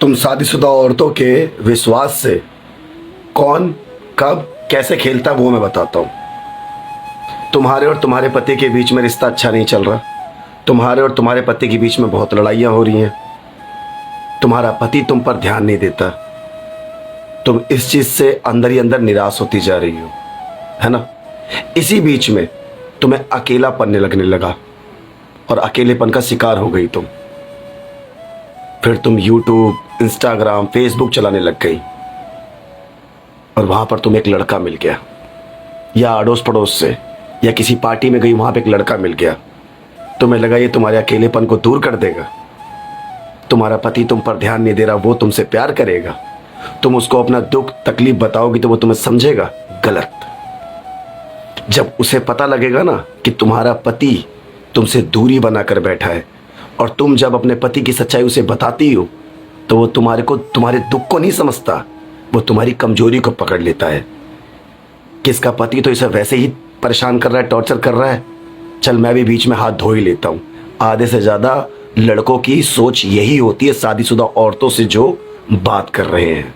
तुम शादीशुदा औरतों के विश्वास से कौन कब कैसे खेलता वो मैं बताता हूँ। तुम्हारे और तुम्हारे पति के बीच में रिश्ता अच्छा नहीं चल रहा। तुम्हारे और तुम्हारे पति के बीच में बहुत लड़ाइयाँ हो रही हैं। तुम्हारा पति तुम पर ध्यान नहीं देता। तुम इस चीज़ से अंदर ही अंदर निराश होती जा रही हो, है ना। इसी बीच में तुम्हें अकेलापन लगने लगा और अकेलेपन का शिकार हो गई तुम। फिर तुम यूट्यूब, इंस्टाग्राम, फेसबुक चलाने लग गई और वहां पर तुम्हें एक लड़का मिल गया, या अड़ोस पड़ोस से या किसी पार्टी में गई, वहां पे एक लड़का मिल गया। तुम्हें लगा ये तुम्हारे अकेलेपन को दूर कर देगा। तुम्हारा पति तुम पर ध्यान नहीं दे रहा, वो तुमसे प्यार करेगा। तुम उसको अपना दुख तकलीफ बताओगी तो वो तुम्हें समझेगा गलत। जब उसे पता लगेगा ना कि तुम्हारा पति तुमसे दूरी बनाकर बैठा है और तुम जब अपने पति की सच्चाई उसे बताती हो तो वो तुम्हारे दुख को नहीं समझता, वो तुम्हारी कमजोरी को पकड़ लेता है कि इसका पति तो इसे वैसे ही परेशान कर रहा है, टॉर्चर कर रहा है, चल मैं भी बीच में हाथ धो ही लेता हूं। आधे से ज्यादा लड़कों की सोच यही होती है शादीशुदा औरतों से जो बात कर रहे हैं।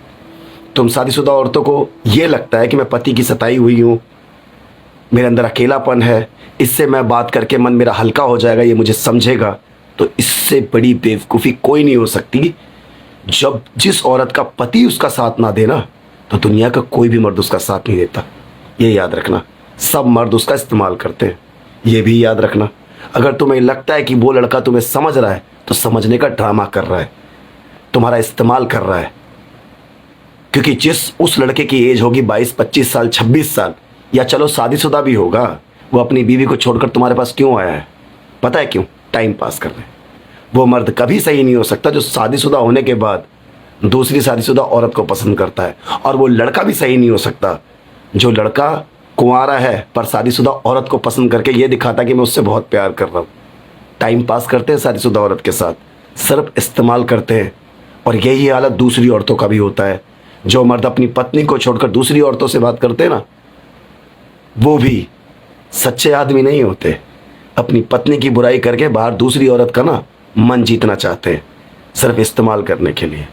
तुम शादीशुदा औरतों को ये लगता है कि मैं पति की सताई हुई हूं, मेरे अंदर अकेलापन है, इससे मैं बात करके मन मेरा हल्का हो जाएगा, ये मुझे समझेगा। तो इससे बड़ी बेवकूफ़ी कोई नहीं हो सकती। जब जिस औरत का पति उसका साथ ना देना तो दुनिया का कोई भी मर्द उसका साथ नहीं देता। ये याद रखना, सब मर्द उसका इस्तेमाल करते हैं, ये भी याद रखना। अगर तुम्हें लगता है कि वो लड़का तुम्हें समझ रहा है तो समझने का ड्रामा कर रहा है, तुम्हारा इस्तेमाल कर रहा है। क्योंकि जिस उस लड़के की एज होगी 22-25 साल, 26 साल, या चलो शादीशुदा भी होगा, वो अपनी बीवी को छोड़कर तुम्हारे पास क्यों आया है? पता है क्यों? टाइम पास करने। वो मर्द कभी सही नहीं हो सकता जो शादीशुदा होने के बाद दूसरी शादीशुदा औरत को पसंद करता है, और वो लड़का भी सही नहीं हो सकता जो लड़का कुंवारा है पर शादीशुदा औरत को पसंद करके ये दिखाता कि मैं उससे बहुत प्यार कर रहा हूँ। टाइम पास करते हैं शादीशुदा औरत के साथ, सिर्फ इस्तेमाल करते हैं। और यही हालत दूसरी औरतों का भी होता है। जो मर्द अपनी पत्नी को छोड़कर दूसरी औरतों से बात करते हैं ना, वो भी सच्चे आदमी नहीं होते। अपनी पत्नी की बुराई करके बाहर दूसरी औरत का ना मन जीतना चाहते हैं, सिर्फ इस्तेमाल करने के लिए।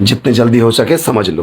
जितने जल्दी हो सके समझ लो।